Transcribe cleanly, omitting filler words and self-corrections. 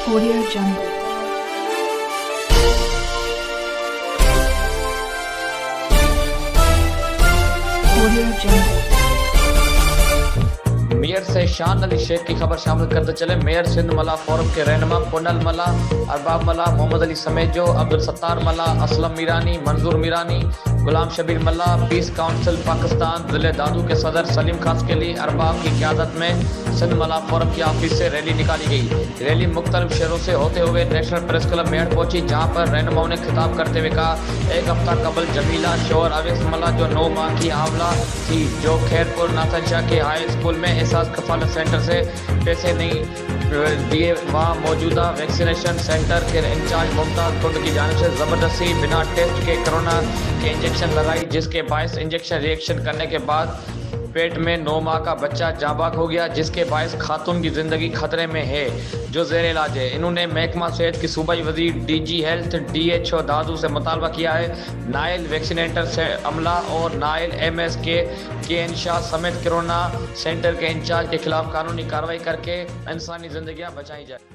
Audio Jungle. Audio Jungle. Mayor से शान अली शेख की खबर शामिल करते चले। मेयर सिंध मला फोरम के रहनुमा पुनल मला, अरबाब मला, मोहम्मद अली समेजो, अब्दुल सत्तार मला, असलम मीरानी, मंजूर मीरानी, गुलाम शबीर मल्ला, पीस काउंसिल पाकिस्तान जिले दादू के सदर सलीम खासकेली अरबाब की क़यादत में सिंध मला फोरम की ऑफिस से रैली निकाली गई। रैली मुख्तलिफ शहरों से होते हुए नेशनल प्रेस क्लब मेरठ पहुंची, जहां पर रहनुमाओं ने खिताब करते हुए कहा, एक हफ्ता कबल जमीला शोर अवेस मला जो 9 माह की हामला थी, जो खैरपुर नाथनशाह के हाई स्कूल में एहसास कफालत सेंटर से पैसे नहीं दिए, वहाँ मौजूदा वैक्सीनेशन सेंटर के इंचार्ज मुमताज़ कुंड की जानिब से ज़बरदस्ती बिना टेस्ट के कोरोना के इंजेक्शन लगाई, जिसके बायस इंजेक्शन रिएक्शन करने के बाद पेट में 9 माह का बच्चा जाबाक हो गया, जिसके बायस खातून की ज़िंदगी खतरे में है, जो ज़ेर इलाज है। इन्होंने महकमा सेहत की सूबाई वज़ीर DG हेल्थ DHO दादू से मुतालबा किया है नाइल वैक्सीनेटर से अमला और नाइल MS के इंशा समेत कोरोना सेंटर के इंचार्ज के खिलाफ कानूनी कार्रवाई करके इंसानी ज़िंदगियाँ बचाई जाए।